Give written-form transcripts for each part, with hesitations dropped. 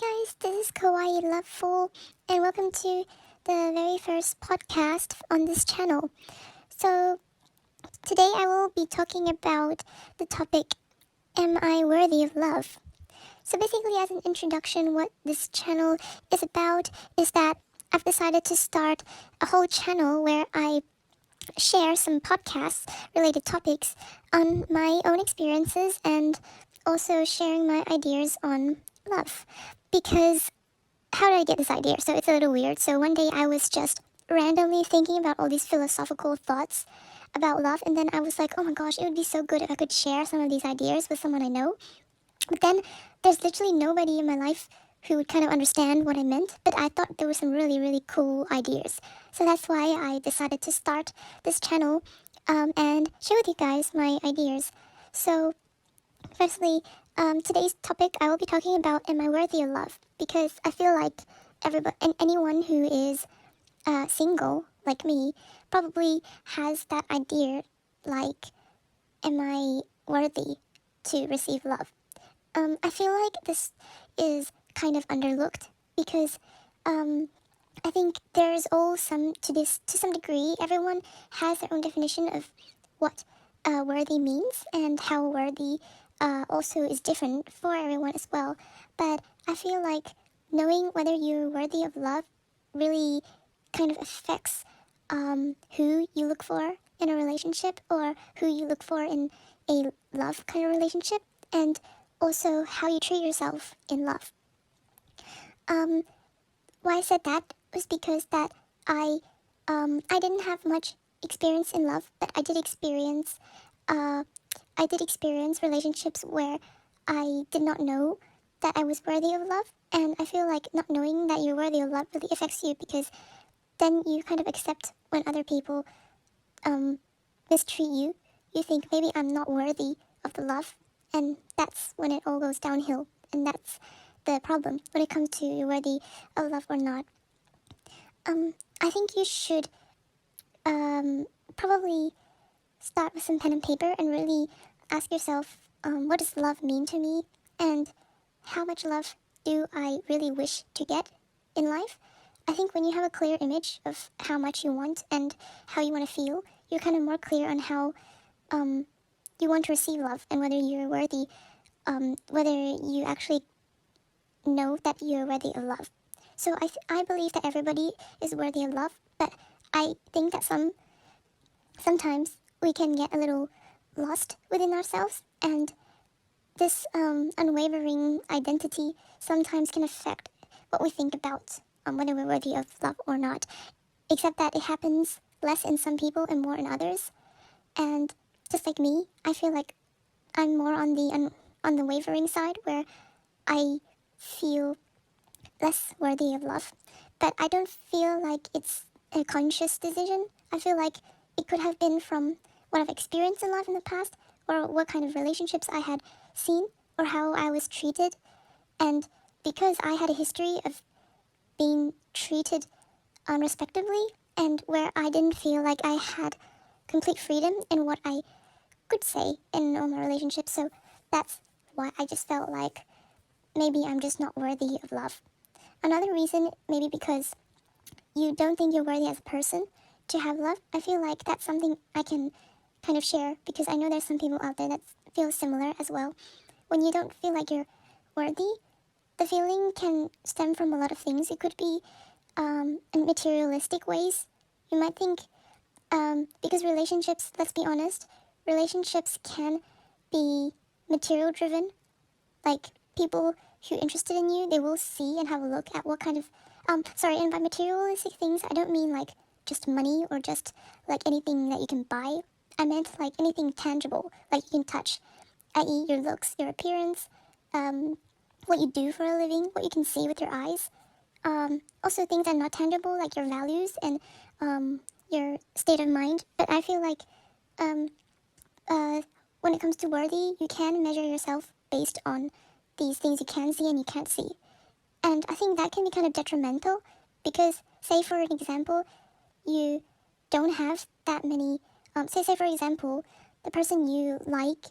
guys, this is Kawaii Loveful, and welcome to the very first podcast on this channel. So, today I will be talking about the topic, Am I Worthy of Love? So basically, as an introduction, what this channel is about is that I've decided to start a whole channel where I share some podcasts related topics on my own experiences and also sharing my ideas on love. Because how did I get this idea? So it's a little weird. So one day I was just randomly thinking about all these philosophical thoughts about love, and then I was like, oh my gosh, it would be so good if I could share some of these ideas with someone I know. But then there's literally nobody in my life who would kind of understand what I meant, but I thought there were some really, really cool ideas. So that's why I decided to start this channel and share with you guys my ideas. So, firstly, today's topic I will be talking about, Am I Worthy of Love? Because I feel like everybody and anyone who is single, like me, probably has that idea, like, am I worthy to receive love? I feel like this is kind of underlooked because I think there's all to some degree. Everyone has their own definition of what worthy means, and how worthy also is different for everyone as well. But I feel like knowing whether you're worthy of love really kind of affects who you look for in a relationship, or who you look for in a love kind of relationship, and also how you treat yourself in love. Why I said that was because that I didn't have much experience in love, but I did experience relationships where I did not know that I was worthy of love, and I feel like not knowing that you're worthy of love really affects you, because then you kind of accept when other people mistreat you. You think maybe I'm not worthy of the love, and that's when it all goes downhill, and that's the problem when it comes to you're worthy of love or not. I think you should probably start with some pen and paper and really ask yourself, what does love mean to me, and how much love do I really wish to get in life? I think when you have a clear image of how much you want and how you want to feel, you're kind of more clear on how you want to receive love, and whether you're worthy, whether you actually know that you're worthy of love. So I believe that everybody is worthy of love, but I think that sometimes we can get a little lost within ourselves, and this unwavering identity sometimes can affect what we think about whether we're worthy of love or not, except that it happens less in some people and more in others. And just like me, I feel like I'm more on the wavering side, where I feel less worthy of love. But I don't feel like it's a conscious decision. I feel like it could have been from what I've experienced in love in the past, or what kind of relationships I had seen, or how I was treated. And because I had a history of being treated unrespectably, and where I didn't feel like I had complete freedom in what I could say in normal relationships, so that's why I just felt like maybe I'm just not worthy of love. Another reason, maybe because you don't think you're worthy as a person to have love. I feel like that's something I can kind of share, because I know there's some people out there that feel similar as well. When you don't feel like you're worthy, the feeling can stem from a lot of things. It could be in materialistic ways. You might think, because relationships, let's be honest, relationships can be material driven. Like, people who are interested in you, they will see and have a look at what kind of, and by materialistic things, I don't mean like just money or just like anything that you can buy. I meant like anything tangible, like you can touch, i.e. your looks, your appearance, what you do for a living, what you can see with your eyes. Also things that are not tangible, like your values and your state of mind. But I feel like when it comes to worthy, you can measure yourself based on these things you can see and you can't see. And I think that can be kind of detrimental, because say for an example, you don't have that many, say for example, the person you like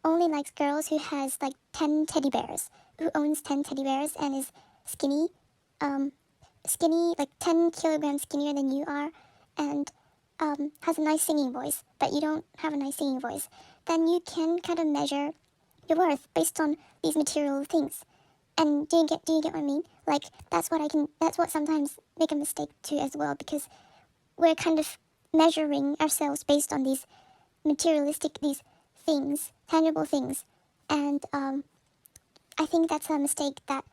only likes girls who has like 10 teddy bears, who owns 10 teddy bears and is skinny, like 10 kilograms skinnier than you are, and has a nice singing voice, but you don't have a nice singing voice, then you can kind of measure your worth based on these material things. And do you get what I mean? Like, that's what sometimes make a mistake too as well, because we're kind of measuring ourselves based on these materialistic, these things, tangible things. And I think that's a mistake that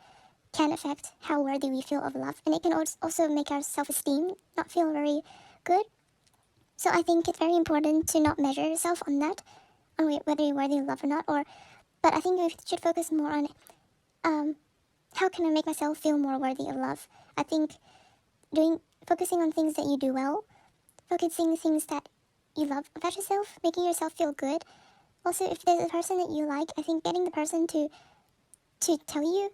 can affect how worthy we feel of love. And it can also make our self-esteem not feel very good. So I think it's very important to not measure yourself on that, on whether you're worthy of love or not. But I think we should focus more on how can I make myself feel more worthy of love. I think focusing on things that you do well, focusing on things that you love about yourself, making yourself feel good. Also, if there's a person that you like, I think getting the person to tell you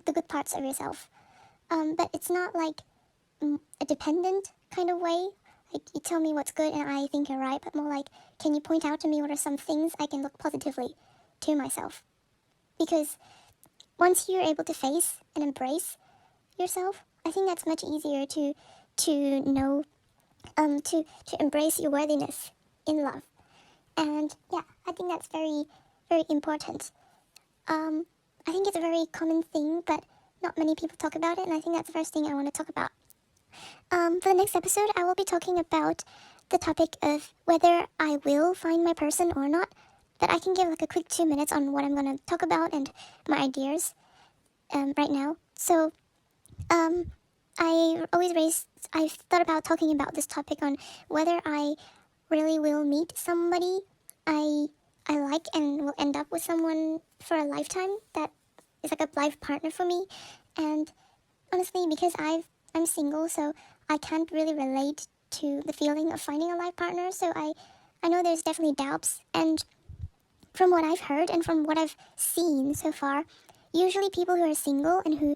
the good parts of yourself. But it's not like a dependent kind of way. Like, you tell me what's good and I think you're right, but more like, can you point out to me what are some things I can look positively to myself? Because once you're able to face and embrace yourself, I think that's much easier to know, to embrace your worthiness in love. And yeah, I think that's very, very important. I think it's a very common thing, but not many people talk about it, and I think that's the first thing I want to talk about. For the next episode, I will be talking about the topic of whether I will find my person or not. But I can give like a quick 2 minutes on what I'm going to talk about and my ideas right now. So, I've thought about talking about this topic on whether I really will meet somebody I like and will end up with someone for a lifetime that is like a life partner for me. And honestly, because I'm single, so I can't really relate to the feeling of finding a life partner. So I know there's definitely doubts, and from what I've heard and from what I've seen so far, usually people who are single and who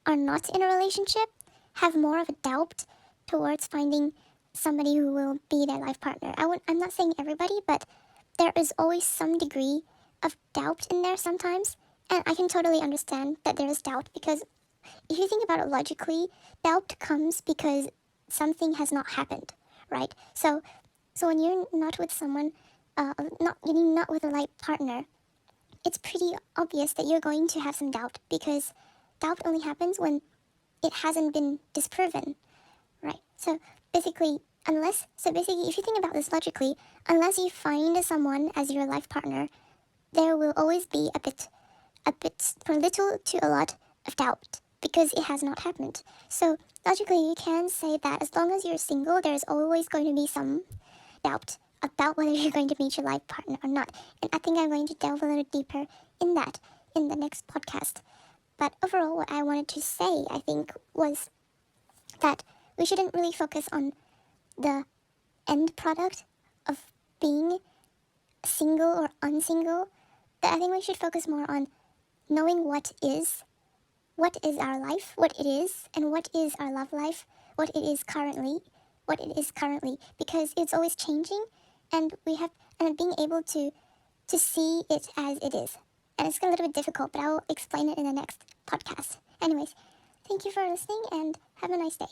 are not in a relationship have more of a doubt towards finding somebody who will be their life partner. I'm not saying everybody, but there is always some degree of doubt in there sometimes. And I can totally understand that there is doubt, because if you think about it logically, doubt comes because something has not happened, right? So when you're not with someone, not with a life partner, it's pretty obvious that you're going to have some doubt, because doubt only happens when it hasn't been disproven, right? So basically, if you think about this logically, unless you find someone as your life partner, there will always be a bit from little to a lot of doubt, because it has not happened. So logically, you can say that as long as you're single, there's always going to be some doubt about whether you're going to meet your life partner or not. And I think I'm going to delve a little deeper in that in the next podcast. But overall, what I wanted to say, I think, was that we shouldn't really focus on the end product of being single or unsingle. But I think we should focus more on knowing what is our life, what it is, and what is our love life, what it is currently, because it's always changing, and being able to see it as it is. And it's a little bit difficult, but I will explain it in the next podcast. Anyways, thank you for listening, and have a nice day.